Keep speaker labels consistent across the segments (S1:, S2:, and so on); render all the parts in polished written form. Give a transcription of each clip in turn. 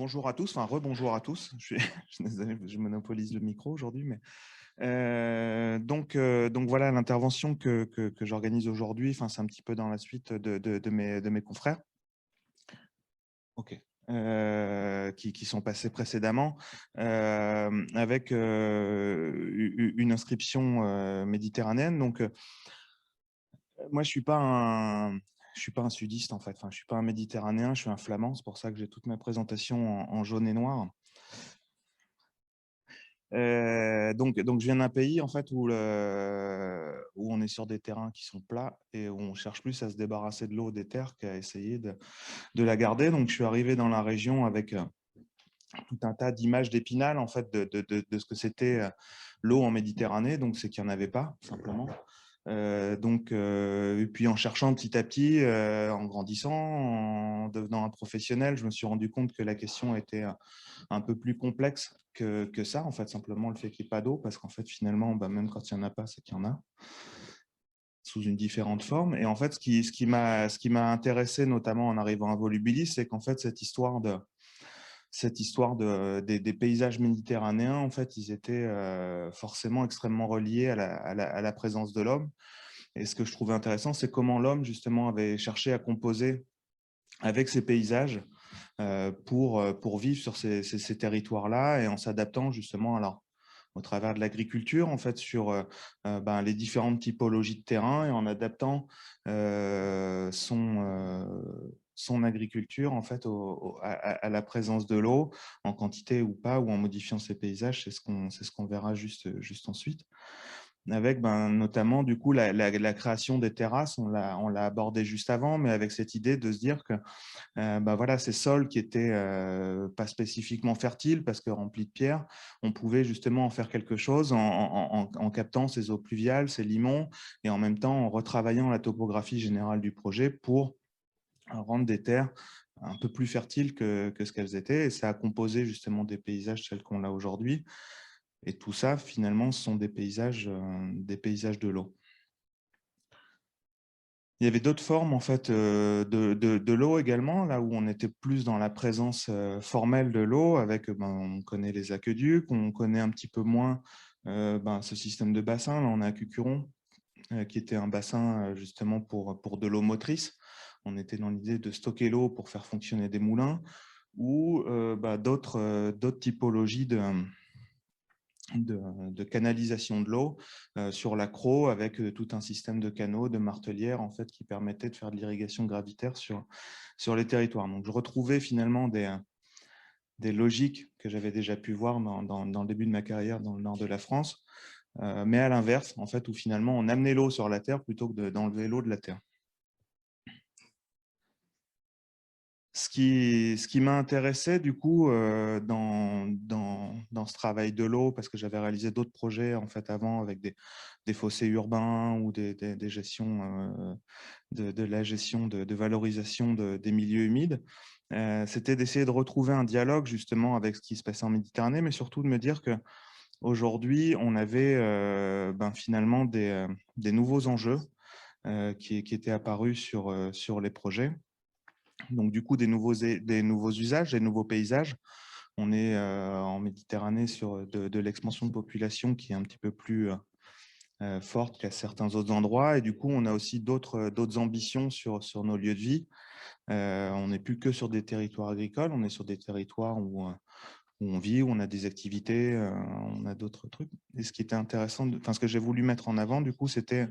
S1: bonjour à tous, enfin rebonjour à tous. Je suis désolé, je monopolise le micro aujourd'hui, mais donc voilà l'intervention que j'organise aujourd'hui. Enfin, c'est un petit peu dans la suite de mes confrères, ok, qui sont passés précédemment, avec une inscription méditerranéenne. Donc moi, je suis pas un sudiste en fait. Enfin, je suis pas un méditerranéen, je suis un flamand. C'est pour ça que j'ai toute ma présentation en jaune et noir. Donc, je viens d'un pays en fait où on est sur des terrains qui sont plats et où on cherche plus à se débarrasser de l'eau des terres qu'à essayer de la garder. Donc, je suis arrivé dans la région avec tout un tas d'images d'Épinal en fait de ce que c'était l'eau en Méditerranée. Donc, c'est qu'il n'y en avait pas simplement. Et puis en cherchant petit à petit, en grandissant, en devenant un professionnel, je me suis rendu compte que la question était un peu plus complexe que ça, en fait, simplement le fait qu'il n'y ait pas d'eau, parce qu'en fait, finalement, même quand il n'y en a pas, c'est qu'il y en a, sous une différente forme. Et en fait, ce qui m'a intéressé, notamment en arrivant à Volubilis, c'est qu'en fait, des paysages méditerranéens, en fait, ils étaient forcément extrêmement reliés à la présence de l'homme. Et ce que je trouvais intéressant, c'est comment l'homme, justement, avait cherché à composer avec ces paysages pour vivre sur ces territoires-là et en s'adaptant justement alors, au travers de l'agriculture, en fait, sur les différentes typologies de terrain et en adaptant son agriculture en fait, à la présence de l'eau, en quantité ou pas, ou en modifiant ses paysages. C'est ce qu'on verra juste ensuite. Avec notamment du coup la création des terrasses, on l'a abordé juste avant, mais avec cette idée de se dire que voilà, ces sols qui étaient pas spécifiquement fertiles parce que remplis de pierres, on pouvait justement en faire quelque chose en captant ces eaux pluviales, ces limons, et en même temps en retravaillant la topographie générale du projet pour rendre des terres un peu plus fertiles que ce qu'elles étaient. Et ça a composé justement des paysages tels qu'on l'a aujourd'hui. Et tout ça, finalement, ce sont des paysages de l'eau. Il y avait d'autres formes en fait de l'eau également, là où on était plus dans la présence formelle de l'eau, avec on connaît les aqueducs, on connaît un petit peu moins ce système de bassin. Là, on a Cucuron, qui était un bassin justement pour de l'eau motrice. On était dans l'idée de stocker l'eau pour faire fonctionner des moulins, ou d'autres typologies de canalisation de l'eau sur l'accro avec tout un système de canaux, de martelières en fait, qui permettait de faire de l'irrigation gravitaire sur les territoires. Donc, je retrouvais finalement des logiques que j'avais déjà pu voir dans le début de ma carrière dans le nord de la France, mais à l'inverse, en fait, où finalement on amenait l'eau sur la terre plutôt que d'enlever l'eau de la terre. Ce qui m'a intéressé du coup dans ce travail de l'eau, parce que j'avais réalisé d'autres projets en fait avant avec des fossés urbains ou des gestions de la gestion de valorisation des milieux humides, c'était d'essayer de retrouver un dialogue justement avec ce qui se passait en Méditerranée, mais surtout de me dire que aujourd'hui on avait finalement des nouveaux enjeux qui étaient apparus sur les projets. Donc, du coup, des nouveaux usages, des nouveaux paysages. On est en Méditerranée sur de l'expansion de population qui est un petit peu plus forte qu'à certains autres endroits. Et du coup, on a aussi d'autres ambitions sur nos lieux de vie. On n'est plus que sur des territoires agricoles, on est sur des territoires où on vit, où on a des activités, on a d'autres trucs. Et ce qui était intéressant, ce que j'ai voulu mettre en avant, du coup, c'était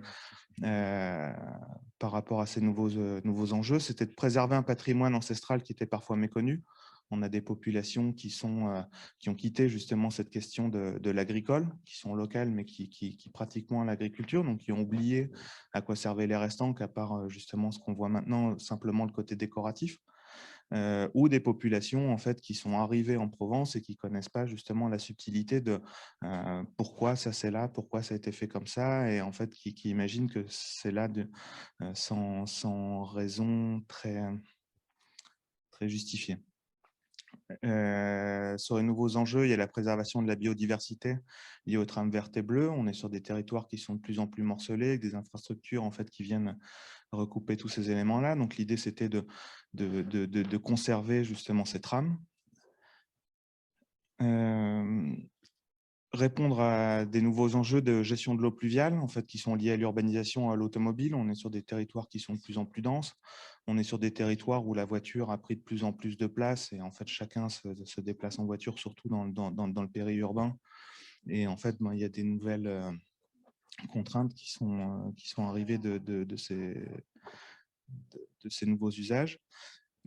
S1: par rapport à ces nouveaux enjeux, c'était de préserver un patrimoine ancestral qui était parfois méconnu. On a des populations qui ont quitté justement cette question de l'agricole, qui sont locales, mais qui pratiquent moins l'agriculture, donc qui ont oublié à quoi servaient les restants, qu'à part justement ce qu'on voit maintenant, simplement le côté décoratif. Ou des populations en fait qui sont arrivées en Provence et qui connaissent pas justement la subtilité de pourquoi ça c'est là, pourquoi ça a été fait comme ça, et en fait qui imaginent que c'est là sans raison très justifiée. Sur les nouveaux enjeux, il y a la préservation de la biodiversité liée aux trames vertes et bleues. On est sur des territoires qui sont de plus en plus morcelés, avec des infrastructures en fait qui viennent recouper tous ces éléments-là. Donc l'idée, c'était de conserver justement ces trames. Répondre à des nouveaux enjeux de gestion de l'eau pluviale, en fait, qui sont liés à l'urbanisation, à l'automobile. On est sur des territoires qui sont de plus en plus denses. On est sur des territoires où la voiture a pris de plus en plus de place et en fait, chacun se déplace en voiture, surtout dans le périurbain. Et en fait, il y a des nouvelles contraintes qui sont arrivées de ces nouveaux usages.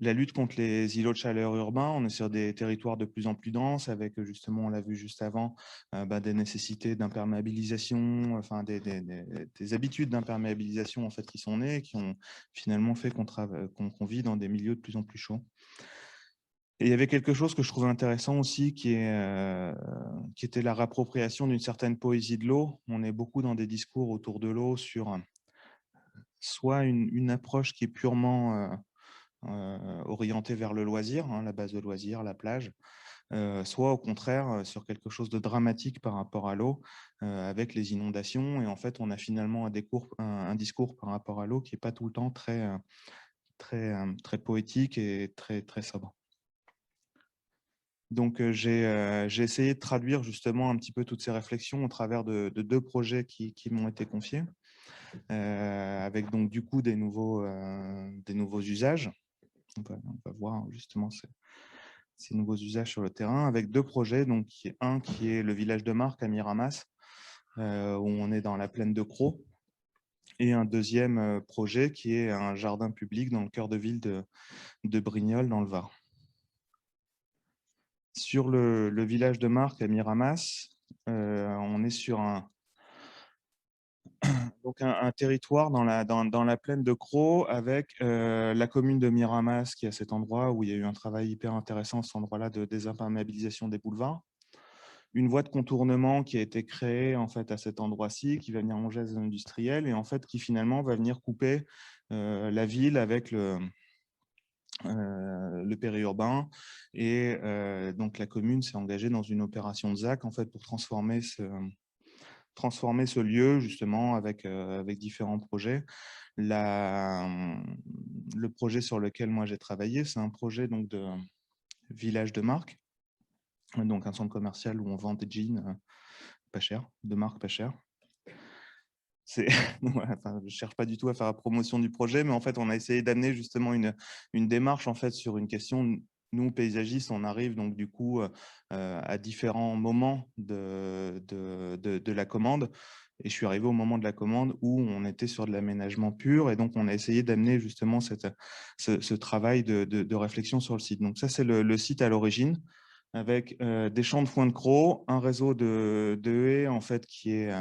S1: La lutte contre les îlots de chaleur urbains, on est sur des territoires de plus en plus denses avec justement, on l'a vu juste avant, des nécessités d'imperméabilisation, enfin des habitudes d'imperméabilisation en fait qui sont nées, qui ont finalement fait qu'on vit dans des milieux de plus en plus chauds. Et il y avait quelque chose que je trouvais intéressant aussi qui était la réappropriation d'une certaine poésie de l'eau. On est beaucoup dans des discours autour de l'eau sur soit une approche qui est purement orienté vers le loisir, hein, la base de loisirs, la plage, soit au contraire sur quelque chose de dramatique par rapport à l'eau, avec les inondations. Et en fait, on a finalement un discours par rapport à l'eau qui n'est pas tout le temps très poétique et très sobre. Donc, j'ai essayé de traduire justement un petit peu toutes ces réflexions au travers de deux projets qui m'ont été confiés, avec donc du coup des nouveaux usages. On va voir justement ces nouveaux usages sur le terrain avec deux projets. Donc, un qui est le village de Marques à Miramas, où on est dans la plaine de Crau, et un deuxième projet qui est un jardin public dans le cœur de ville de Brignoles, dans le Var. Sur le village de Marques à Miramas, on est sur donc un territoire dans la plaine de Crau avec la commune de Miramas qui est à cet endroit où il y a eu un travail hyper intéressant à cet endroit-là de désimperméabilisation des boulevards. Une voie de contournement qui a été créée en fait à cet endroit-ci, qui va venir longer les zones industrielles et en fait qui finalement va venir couper la ville avec le périurbain. Et donc la commune s'est engagée dans une opération de ZAC en fait pour transformer ce lieu justement avec différents projets. Le projet sur lequel moi j'ai travaillé, c'est un projet donc de village de marque, donc un centre commercial où on vend des jeans pas cher, de marque pas chère. Enfin, je ne cherche pas du tout à faire la promotion du projet, mais en fait, on a essayé d'amener justement une démarche en fait, sur une question. Nous, paysagistes, on arrive donc du coup à différents moments de la commande. Et je suis arrivé au moment de la commande où on était sur de l'aménagement pur. Et donc, on a essayé d'amener justement ce travail de réflexion sur le site. Donc, ça, c'est le site à l'origine, avec des champs de foin de crocs, un réseau de haies en fait, qui est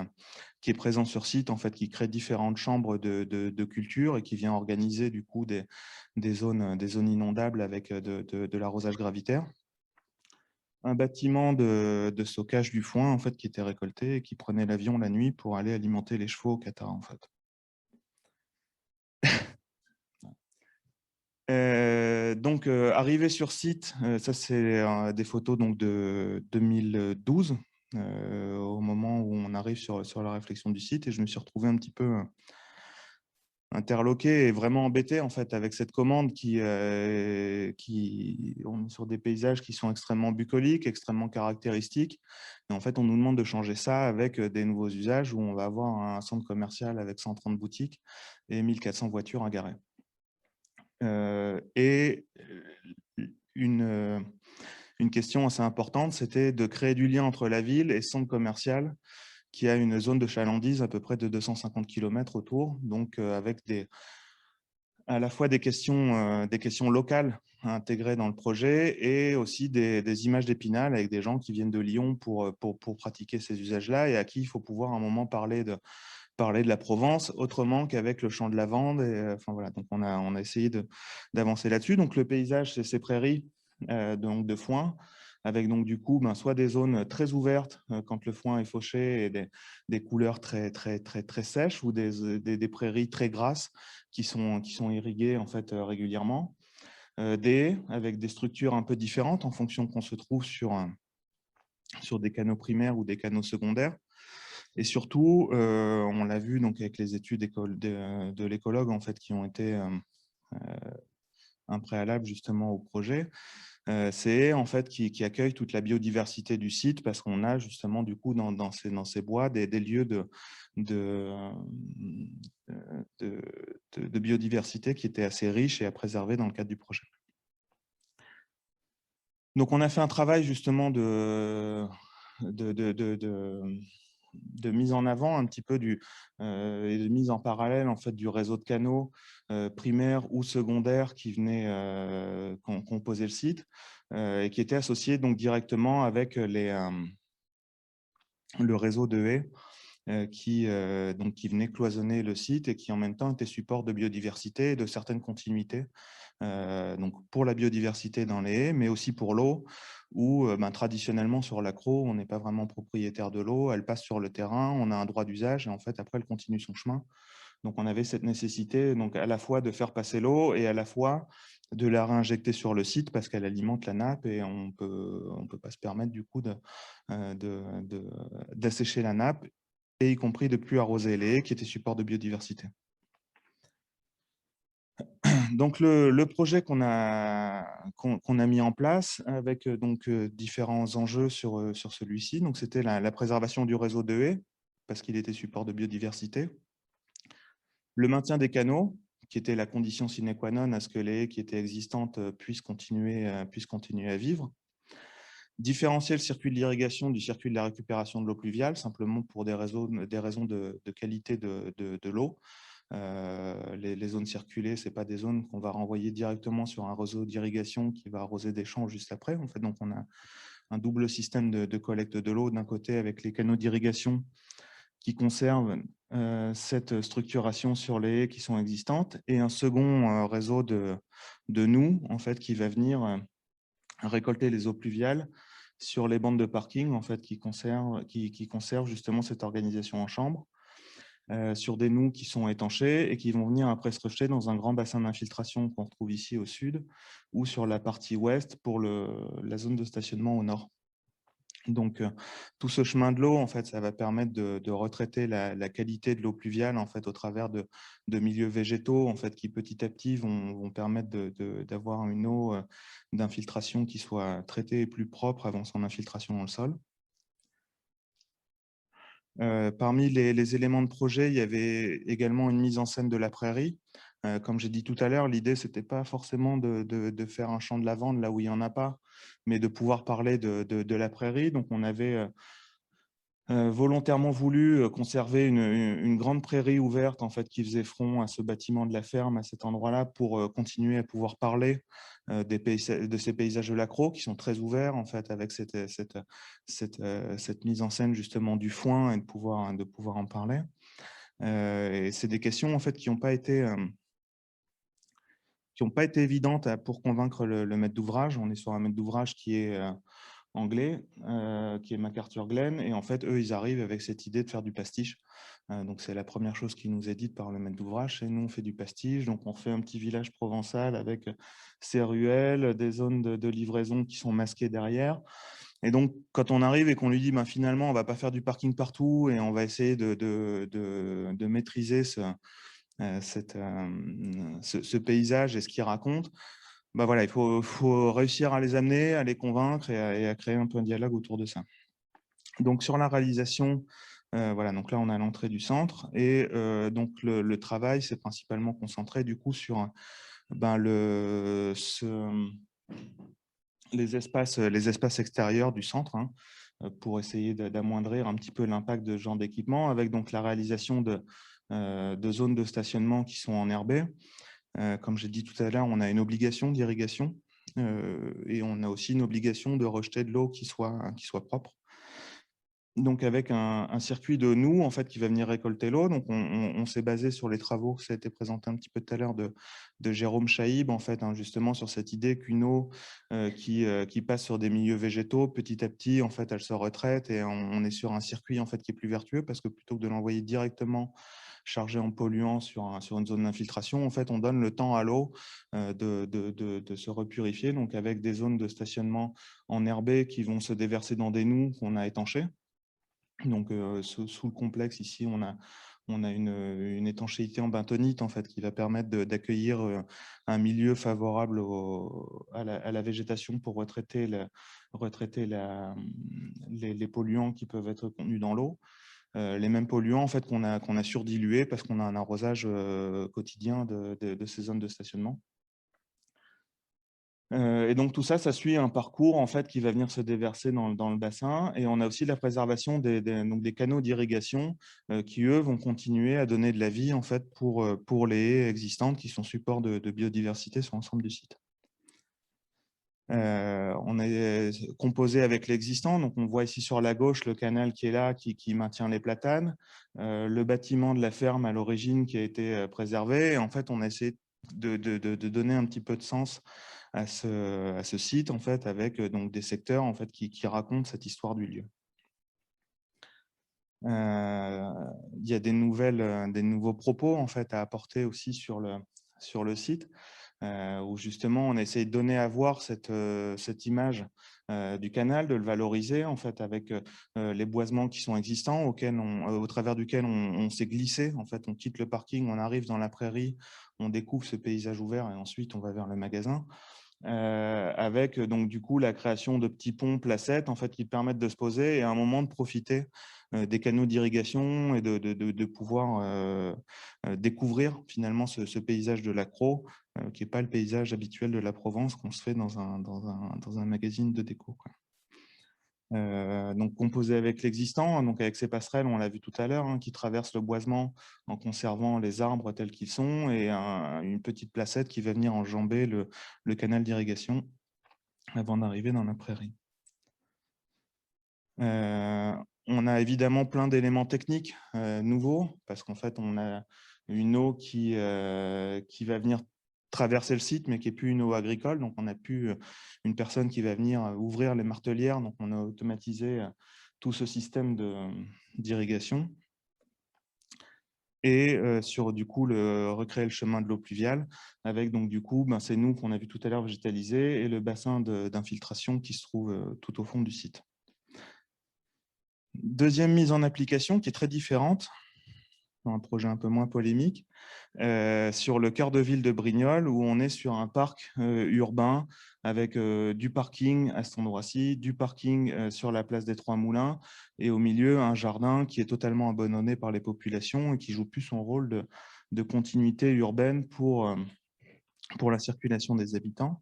S1: présent sur site, en fait, qui crée différentes chambres de culture et qui vient organiser du coup des zones inondables avec de l'arrosage gravitaire. Un bâtiment de stockage du foin en fait, qui était récolté et qui prenait l'avion la nuit pour aller alimenter les chevaux au Qatar. En fait. Donc, arrivé sur site, ça c'est des photos donc, de 2012, au moment où on arrive sur la réflexion du site, et je me suis retrouvé un petit peu interloqué et vraiment embêté en fait avec cette commande on est sur des paysages qui sont extrêmement bucoliques, extrêmement caractéristiques. Et en fait, on nous demande de changer ça avec des nouveaux usages où on va avoir un centre commercial avec 130 boutiques et 1400 voitures à garer. Et une question assez importante, c'était de créer du lien entre la ville et ce centre commercial qui a une zone de chalandise à peu près de 250 km autour, donc avec à la fois des questions locales intégrées dans le projet et aussi des images d'Épinal avec des gens qui viennent de Lyon pour pratiquer ces usages-là et à qui il faut pouvoir à un moment parler de la Provence autrement qu'avec le champ de lavande. Et, enfin, voilà, donc on a essayé d'avancer là-dessus. Donc le paysage, c'est ces prairies donc de foin, avec donc du coup soit des zones très ouvertes quand le foin est fauché et des couleurs très sèches, ou des prairies très grasses qui sont irriguées en fait régulièrement. Des haies avec des structures un peu différentes en fonction qu'on se trouve sur des canaux primaires ou des canaux secondaires. Et surtout, on l'a vu donc avec les études de l'écologue en fait qui ont été un préalable justement au projet. C'est en fait qui accueille toute la biodiversité du site parce qu'on a justement du coup dans ces bois des lieux de, de, de biodiversité qui étaient assez riches et à préserver dans le cadre du projet. Donc on a fait un travail justement de, de, de, de, de mise en avant un petit peu et de mise en parallèle en fait du réseau de canaux primaires ou secondaires qui venaient composer le site et qui étaient associés donc directement avec le réseau de haies qui venait cloisonner le site et qui en même temps était support de biodiversité et de certaines continuités. Donc pour la biodiversité dans les haies, mais aussi pour l'eau, où traditionnellement sur l'accro, on n'est pas vraiment propriétaire de l'eau, elle passe sur le terrain, on a un droit d'usage et en fait après elle continue son chemin. Donc on avait cette nécessité donc à la fois de faire passer l'eau et à la fois de la réinjecter sur le site parce qu'elle alimente la nappe et on peut pas se permettre du coup d'assécher la nappe et y compris de plus arroser les haies qui étaient support de biodiversité. Donc le projet qu'on a mis en place avec donc différents enjeux sur celui-ci, donc c'était la préservation du réseau de haies parce qu'il était support de biodiversité, le maintien des canaux qui était la condition sine qua non à ce que les haies qui étaient existantes puissent continuer à vivre, différencier le circuit de l'irrigation du circuit de la récupération de l'eau pluviale simplement pour des raisons de qualité de l'eau. Les zones circulées, ce n'est pas des zones qu'on va renvoyer directement sur un réseau d'irrigation qui va arroser des champs juste après. En fait, donc, on a un double système de collecte de l'eau, d'un côté avec les canaux d'irrigation qui conservent cette structuration sur les haies qui sont existantes, et un second réseau de nous, en fait, qui va venir récolter les eaux pluviales sur les bandes de parking, en fait, qui conservent justement cette organisation en chambre. Sur des noues qui sont étanchées et qui vont venir après se rejeter dans un grand bassin d'infiltration qu'on retrouve ici au sud ou sur la partie ouest pour la zone de stationnement au nord. Donc, tout ce chemin de l'eau, en fait, ça va permettre de retraiter la qualité de l'eau pluviale en fait, au travers de milieux végétaux en fait, qui petit à petit vont permettre d'avoir une eau d'infiltration qui soit traitée et plus propre avant son infiltration dans le sol. Parmi les éléments de projet, il y avait également une mise en scène de la prairie. Comme j'ai dit tout à l'heure, l'idée, ce n'était pas forcément de faire un champ de lavande là où il n'y en a pas, mais de pouvoir parler de la prairie. Donc, on avait volontairement voulu conserver une grande prairie ouverte en fait, qui faisait front à ce bâtiment de la ferme, à cet endroit-là, pour continuer à pouvoir parler de ces paysages de l'accro qui sont très ouverts en fait, avec cette mise en scène justement du foin et de pouvoir en parler. Et c'est des questions en fait, qui n'ont pas été évidentes pour convaincre le maître d'ouvrage. On est sur un maître d'ouvrage qui est anglais, qui est MacArthur Glen, et en fait, eux, ils arrivent avec cette idée de faire du pastiche. Donc, c'est la première chose qui nous est dite par le maître d'ouvrage, et nous, on fait du pastiche, donc on fait un petit village provençal avec ses ruelles, des zones de livraison qui sont masquées derrière. Et donc, quand on arrive et qu'on lui dit, ben, finalement, on ne va pas faire du parking partout, et on va essayer de maîtriser ce paysage et ce qu'il raconte, bah voilà, il faut réussir à les amener, à les convaincre et à créer un peu un dialogue autour de ça. Donc, sur la réalisation, voilà, donc là, on a l'entrée du centre et donc le travail s'est principalement concentré du coup sur les espaces extérieurs du centre pour essayer d'amoindrir un petit peu l'impact de ce genre d'équipement avec donc la réalisation de zones de stationnement qui sont enherbées. Comme j'ai dit tout à l'heure, on a une obligation d'irrigation et on a aussi une obligation de rejeter de l'eau qui soit propre. Donc, avec un circuit de nous, en fait, qui va venir récolter l'eau. Donc, on s'est basé sur les travaux, ça a été présenté un petit peu tout à l'heure de Jérôme Chaïb, en fait, justement sur cette idée qu'une eau qui passe sur des milieux végétaux, petit à petit, en fait, elle se retraite et on est sur un circuit, en fait, qui est plus vertueux parce que plutôt que de l'envoyer directement chargé en polluants sur une zone d'infiltration, en fait, on donne le temps à l'eau de se repurifier, donc avec des zones de stationnement enherbées qui vont se déverser dans des noues qu'on a étanchées. Donc, sous le complexe, ici, on On a une étanchéité en bentonite en fait, qui va permettre d'accueillir un milieu favorable à la végétation pour retraiter les polluants qui peuvent être contenus dans l'eau. Les mêmes polluants en fait, qu'on a surdilués parce qu'on a un arrosage quotidien de ces zones de stationnement. Et donc tout ça, ça suit un parcours en fait qui va venir se déverser dans le bassin. Et on a aussi la préservation donc des canaux d'irrigation qui, eux, vont continuer à donner de la vie en fait pour les haies existantes qui sont support de biodiversité sur l'ensemble du site. On est composé avec l'existant, donc on voit ici sur la gauche le canal qui est là, qui maintient les platanes, le bâtiment de la ferme à l'origine qui a été préservé. Et en fait, on a essayé de donner un petit peu de sens à ce site en fait, avec donc des secteurs en fait, qui racontent cette histoire du lieu. Il y a des nouveaux propos en fait, à apporter aussi sur le site. Où justement on essaie de donner à voir cette image du canal, de le valoriser en fait avec les boisements qui sont existants, au travers duquel on s'est glissé. En fait, on quitte le parking, on arrive dans la prairie, on découvre ce paysage ouvert et ensuite on va vers le magasin. Avec donc du coup la création de petits ponts placettes en fait, qui permettent de se poser et à un moment de profiter des canaux d'irrigation et de pouvoir découvrir finalement ce paysage de l'accro qui n'est pas le paysage habituel de la Provence qu'on se fait dans un magazine de déco, quoi. Donc composé avec l'existant, donc avec ces passerelles, on l'a vu tout à l'heure, hein, qui traversent le boisement en conservant les arbres tels qu'ils sont, et une petite placette qui va venir enjamber le canal d'irrigation avant d'arriver dans la prairie. On a évidemment plein d'éléments techniques nouveaux, parce qu'en fait, on a une eau qui va venir traverser le site, mais qui n'est plus une eau agricole. Donc, on n'a plus une personne qui va venir ouvrir les martelières. Donc, on a automatisé tout ce système d'irrigation. Et sur, du coup, recréer le chemin de l'eau pluviale, avec, donc, du coup, c'est nous qu'on a vu tout à l'heure végétalisé, et le bassin d'infiltration qui se trouve tout au fond du site. Deuxième mise en application qui est très différente, un projet un peu moins polémique, sur le cœur de ville de Brignoles, où on est sur un parc urbain avec du parking à cet endroit-ci, du parking sur la place des Trois Moulins, et au milieu, un jardin qui est totalement abandonné par les populations et qui joue plus son rôle de continuité urbaine pour la circulation des habitants.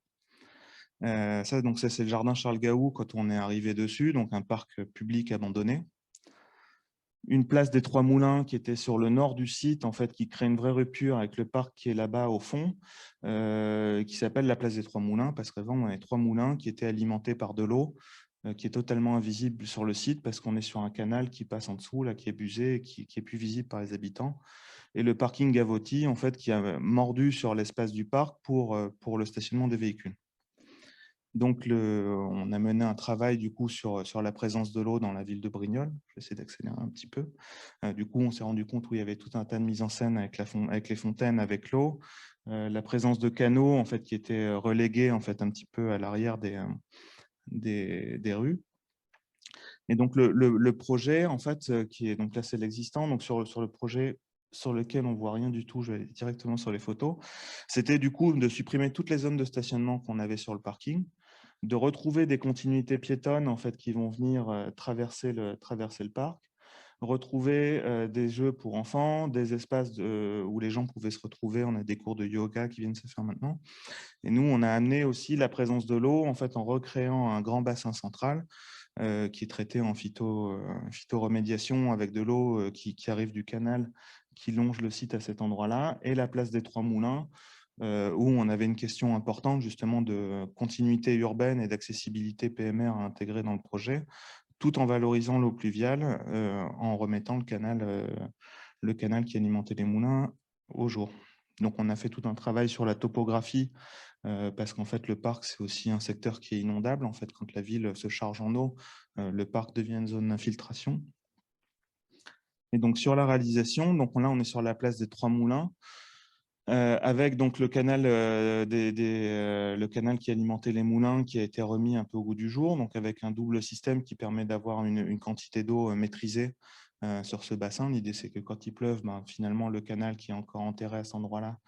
S1: Ça, c'est le jardin Charles Gaou quand on est arrivé dessus, donc un parc public abandonné. Une place des Trois Moulins qui était sur le nord du site, en fait, qui crée une vraie rupture avec le parc qui est là-bas au fond, qui s'appelle la place des Trois Moulins, parce qu'avant, on avait 3 moulins qui étaient alimentés par de l'eau, qui est totalement invisible sur le site, parce qu'on est sur un canal qui passe en dessous, là, qui est busé, et qui est plus visible par les habitants. Et le parking Gavotti, en fait, qui a mordu sur l'espace du parc pour le stationnement des véhicules. Donc, on a mené un travail du coup sur la présence de l'eau dans la ville de Brignoles. Je vais essayer d'accélérer un petit peu. Du coup, on s'est rendu compte où il y avait tout un tas de mises en scène avec les fontaines, avec l'eau, la présence de canaux en fait qui étaient relégués en fait un petit peu à l'arrière des rues. Et donc le projet en fait qui est donc là c'est l'existant. Donc sur le projet sur lequel on voit rien du tout, je vais aller directement sur les photos. C'était du coup de supprimer toutes les zones de stationnement qu'on avait sur le parking, de retrouver des continuités piétonnes en fait, qui vont venir traverser le parc, retrouver des jeux pour enfants, des espaces où les gens pouvaient se retrouver. On a des cours de yoga qui viennent se faire maintenant. Et nous, on a amené aussi la présence de l'eau en fait, en recréant un grand bassin central qui est traité en phytoremédiation avec de l'eau qui arrive du canal qui longe le site à cet endroit-là, et la place des Trois Moulins, où on avait une question importante justement de continuité urbaine et d'accessibilité PMR à intégrer dans le projet, tout en valorisant l'eau pluviale, en remettant le canal qui alimentait les moulins au jour. Donc on a fait tout un travail sur la topographie, parce qu'en fait le parc c'est aussi un secteur qui est inondable. En fait, quand la ville se charge en eau, le parc devient une zone d'infiltration. Et donc sur la réalisation, donc là on est sur la place des Trois Moulins, avec donc le canal, le canal qui alimentait les moulins qui a été remis un peu au goût du jour, donc avec un double système qui permet d'avoir une quantité d'eau maîtrisée sur ce bassin. L'idée, c'est que quand il pleuve, ben, finalement, le canal qui est encore enterré à cet endroit-là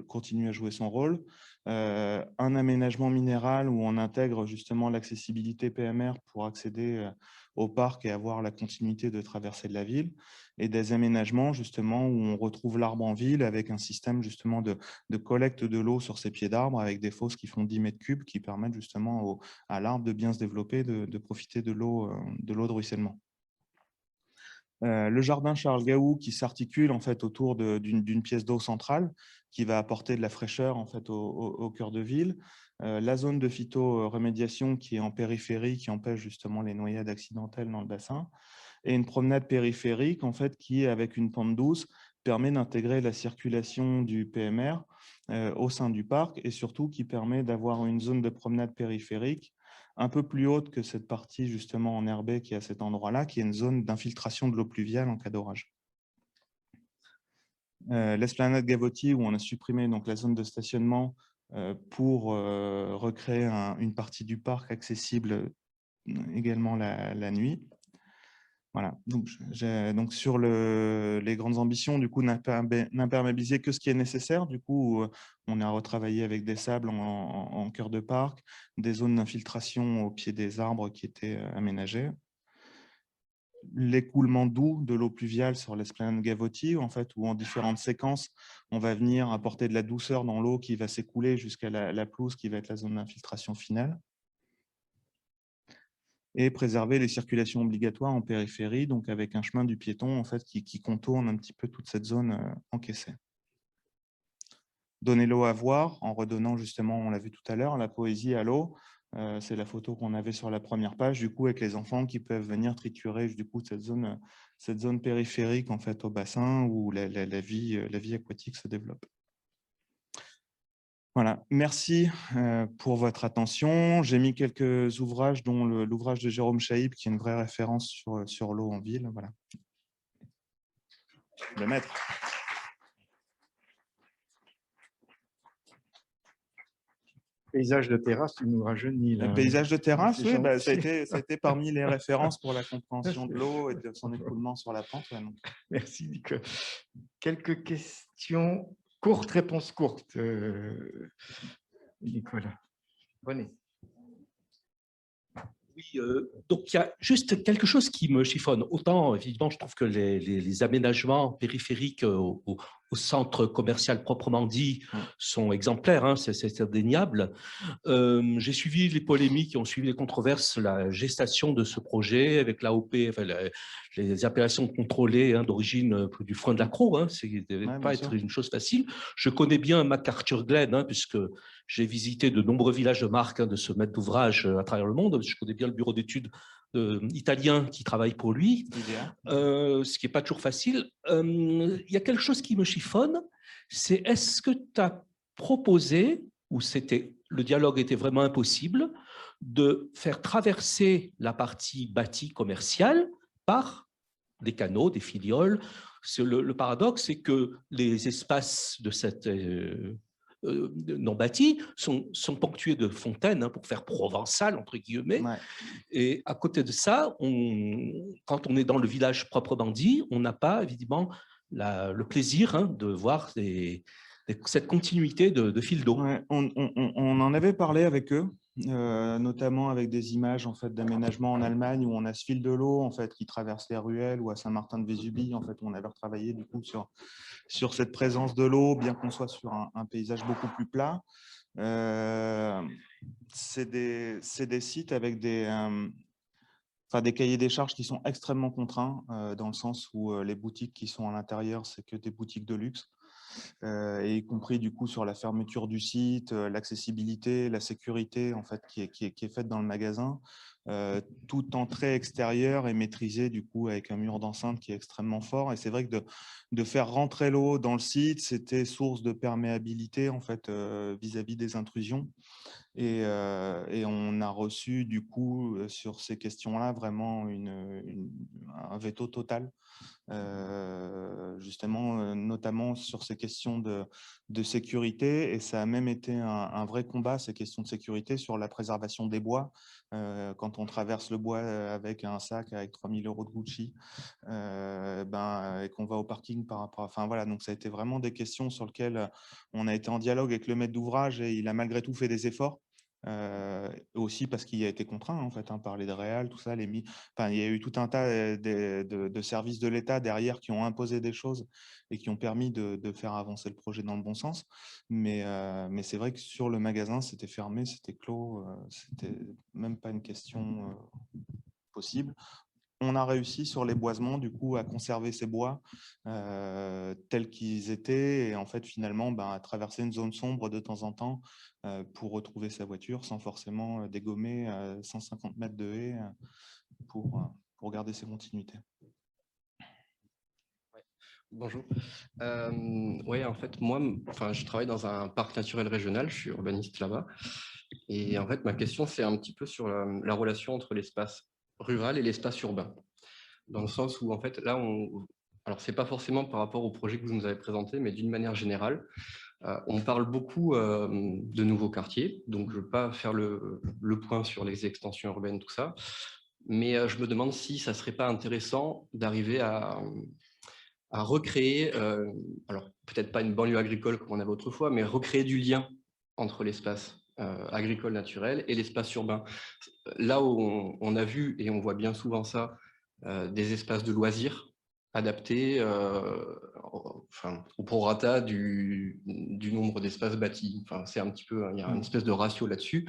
S1: continue à jouer son rôle. Un aménagement minéral où on intègre justement l'accessibilité PMR pour accéder au parc et avoir la continuité de traversée de la ville, et des aménagements justement où on retrouve l'arbre en ville avec un système justement de collecte de l'eau sur ces pieds d'arbre avec des fosses qui font 10 mètres cubes qui permettent justement à l'arbre de bien se développer, de profiter de l'eau de ruissellement. Le jardin Charles Gaou qui s'articule en fait autour d'une pièce d'eau centrale qui va apporter de la fraîcheur en fait au cœur de ville. La zone de phytoremédiation qui est en périphérie qui empêche justement les noyades accidentelles dans le bassin, et une promenade périphérique en fait qui, avec une pente douce, permet d'intégrer la circulation du PMR au sein du parc, et surtout qui permet d'avoir une zone de promenade périphérique un peu plus haute que cette partie justement enherbée qui est à cet endroit-là, qui est une zone d'infiltration de l'eau pluviale en cas d'orage. L'esplanade Gavotti, où on a supprimé donc la zone de stationnement pour recréer une partie du parc accessible également la nuit. Voilà, donc sur les grandes ambitions, du coup, n'imperméabiliser que ce qui est nécessaire. Du coup, on a retravaillé avec des sables en cœur de parc, des zones d'infiltration au pied des arbres qui étaient aménagées. L'écoulement doux de l'eau pluviale sur l'esplanade Gavotti, en fait, où en différentes séquences, on va venir apporter de la douceur dans l'eau qui va s'écouler jusqu'à la pelouse qui va être la zone d'infiltration finale. Et préserver les circulations obligatoires en périphérie, donc avec un chemin du piéton en fait, qui contourne un petit peu toute cette zone encaissée. Donner l'eau à voir en redonnant justement, on l'a vu tout à l'heure, la poésie à l'eau. C'est la photo qu'on avait sur la première page, du coup, avec les enfants qui peuvent venir triturer du coup, cette zone périphérique en fait, au bassin où la vie aquatique se développe. Voilà, merci pour votre attention. J'ai mis quelques ouvrages, dont l'ouvrage de Jérôme Chaïb, qui est une vraie référence sur l'eau en ville. Voilà. Le maître.
S2: Paysage de terrasse, tu nous rajeunis.
S1: Le paysage de terrasse, oui, bah, ça a été parmi les références pour la compréhension de l'eau et de son écoulement sur la pente. Ouais, donc.
S2: Merci, Nicolas. Quelques questions courtes, réponses courtes, Nicolas. Bonnet.
S3: Oui, donc il y a juste quelque chose qui me chiffonne. Autant, évidemment, je trouve que les aménagements périphériques au centre commercial proprement dit sont exemplaires, hein, c'est indéniable. J'ai suivi les polémiques qui ont suivi les controverses, la gestation de ce projet avec l'AOP, enfin, les appellations contrôlées hein, d'origine du foin de l'accro, hein, ça ne devait pas être une chose facile. Je connais bien MacArthur Glen, hein, puisque j'ai visité de nombreux villages de marque hein, de ce maître d'ouvrage à travers le monde. Je connais bien le bureau d'études italien qui travaille pour lui, ce qui n'est pas toujours facile. Il y a quelque chose qui me chiffonne, c'est est-ce que tu as proposé, ou le dialogue était vraiment impossible, de faire traverser la partie bâtie commerciale par des canaux, des filioles. Le paradoxe, c'est que les espaces de cette non bâtis sont ponctués de fontaines hein, pour faire provençal, entre guillemets. Ouais. Et à côté de ça, quand on est dans le village proprement dit, on n'a pas évidemment le plaisir hein, de voir cette continuité de fil d'eau.
S1: Ouais, on en avait parlé avec eux, notamment avec des images en fait, d'aménagement en Allemagne où on a ce fil de l'eau en fait, qui traverse les ruelles, ou à Saint-Martin-de-Vésubie, en fait, où on avait travaillé du coup, sur cette présence de l'eau, bien qu'on soit sur un paysage beaucoup plus plat. C'est des sites avec des cahiers des charges qui sont extrêmement contraints, dans le sens où les boutiques qui sont à l'intérieur, c'est que des boutiques de luxe. Et y compris du coup sur la fermeture du site, l'accessibilité, la sécurité en fait qui est faite dans le magasin. Toute entrée extérieure est maîtrisée du coup avec un mur d'enceinte qui est extrêmement fort. Et c'est vrai que de faire rentrer l'eau dans le site, c'était source de perméabilité en fait vis-à-vis des intrusions. Et on a reçu du coup sur ces questions-là vraiment un un veto total, justement, notamment sur ces questions de sécurité. Et ça a même été un vrai combat, ces questions de sécurité, sur la préservation des bois. Quand on traverse le bois avec un sac avec 3000 € de Gucci, et qu'on va au parking par rapport à... Enfin, voilà, donc ça a été vraiment des questions sur lesquelles on a été en dialogue avec le maître d'ouvrage et il a malgré tout fait des efforts. Aussi parce qu'il a été contraint en fait, par les DREAL, tout ça, enfin, il y a eu tout un tas de services de l'État derrière qui ont imposé des choses et qui ont permis de faire avancer le projet dans le bon sens. Mais c'est vrai que sur le magasin, c'était fermé, c'était clos, c'était même pas une question possible. On a réussi sur les boisements, du coup, à conserver ces bois tels qu'ils étaient et en fait, finalement, à traverser une zone sombre de temps en temps pour retrouver sa voiture sans forcément dégommer 150 mètres de haie pour garder ses continuités.
S4: Bonjour. Oui, en fait, moi, je travaille dans un parc naturel régional, je suis urbaniste là-bas. Et en fait, ma question, c'est un petit peu sur la relation entre l'espace rural et l'espace urbain. Dans le sens où, en fait, là, alors, ce n'est pas forcément par rapport au projet que vous nous avez présenté, mais d'une manière générale, on parle beaucoup de nouveaux quartiers. Donc, je ne veux pas faire le point sur les extensions urbaines, tout ça. Mais je me demande si ça ne serait pas intéressant d'arriver à recréer, alors peut-être pas une banlieue agricole comme on avait autrefois, mais recréer du lien entre l'espace agricole naturel et l'espace urbain. Là où on a vu, et on voit bien souvent ça, des espaces de loisirs adaptés au prorata du nombre d'espaces bâtis. Enfin, c'est un petit peu, il y a une espèce de ratio là-dessus.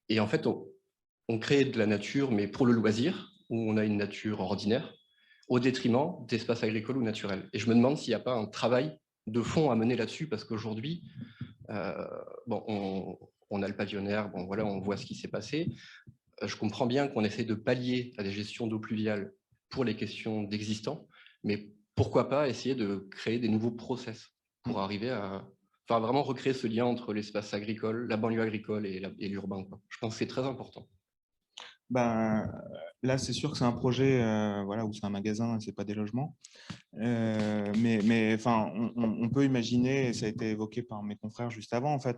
S4: Et en fait, on crée de la nature, mais pour le loisir, où on a une nature ordinaire, au détriment d'espaces agricoles ou naturels. Et je me demande s'il n'y a pas un travail de fond à mener là-dessus, parce qu'aujourd'hui, on a le pavillonnaire, voilà, on voit ce qui s'est passé. Je comprends bien qu'on essaie de pallier à des gestions d'eau pluviale pour les questions d'existants, mais pourquoi pas essayer de créer des nouveaux process pour arriver à vraiment recréer ce lien entre l'espace agricole, la banlieue agricole et l'urbain. Je pense que c'est très important.
S1: Là, c'est sûr que c'est un projet où c'est un magasin, c'est pas des logements. Mais on peut imaginer, et ça a été évoqué par mes confrères juste avant, en fait,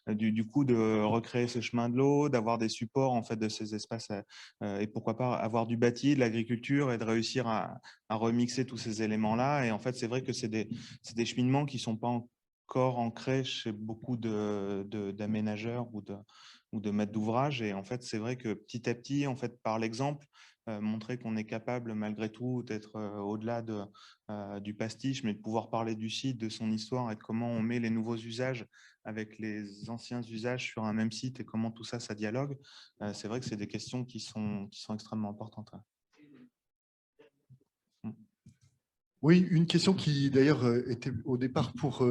S1: du coup, de recréer ce chemin de l'eau, d'avoir des supports en fait de ces espaces et pourquoi pas avoir du bâti, de l'agriculture et de réussir à remixer tous ces éléments-là. Et en fait, c'est vrai que c'est des cheminements qui sont pas encore ancrés chez beaucoup d'aménageurs ou de maîtres d'ouvrage. Et en fait, c'est vrai que petit à petit, en fait, par l'exemple, montrer qu'on est capable malgré tout d'être au-delà du pastiche, mais de pouvoir parler du site, de son histoire et de comment on met les nouveaux usages avec les anciens usages sur un même site et comment tout ça, ça dialogue. C'est vrai que c'est des questions qui sont extrêmement importantes.
S5: Oui, une question qui d'ailleurs était au départ pour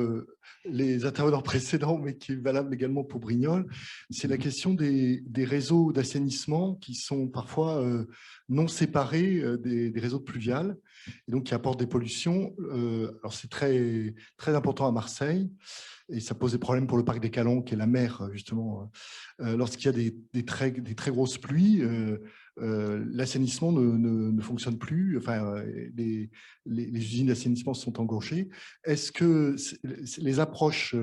S5: les intervenants précédents, mais qui est valable également pour Brignoles, c'est la question des réseaux d'assainissement qui sont parfois non séparés des réseaux de pluviales, et donc qui apportent des pollutions. Alors c'est très, très important à Marseille, et ça pose des problèmes pour le parc des Calanques, qui est la mer, justement. Lorsqu'il y a des très grosses pluies, l'assainissement ne fonctionne plus. Enfin, les usines d'assainissement sont engorgées. Est-ce que les approches,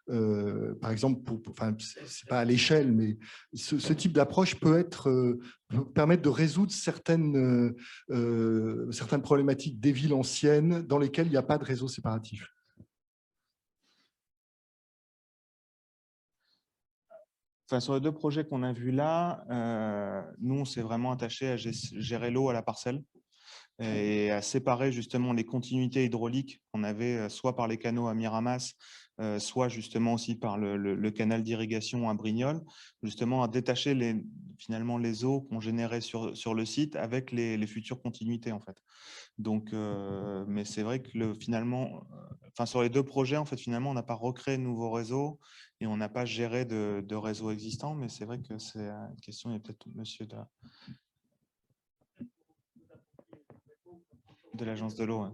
S5: par exemple, c'est pas à l'échelle, mais ce type d'approche peut permettre de résoudre certaines problématiques des villes anciennes dans lesquelles il n'y a pas de réseau séparatif?
S1: Enfin, sur les deux projets qu'on a vus là, nous, on s'est vraiment attaché à gérer l'eau à la parcelle et à séparer justement les continuités hydrauliques qu'on avait soit par les canaux à Miramas, soit justement aussi par le canal d'irrigation à Brignoles, justement à détacher finalement les eaux qu'on générait sur le site avec les futures continuités en fait. Donc, mais c'est vrai que finalement, sur les deux projets, en fait, finalement, on n'a pas recréé de nouveaux réseaux et on n'a pas géré de réseaux existants, mais c'est vrai que c'est une question, il y a peut-être monsieur de l'agence de l'eau. Ouais.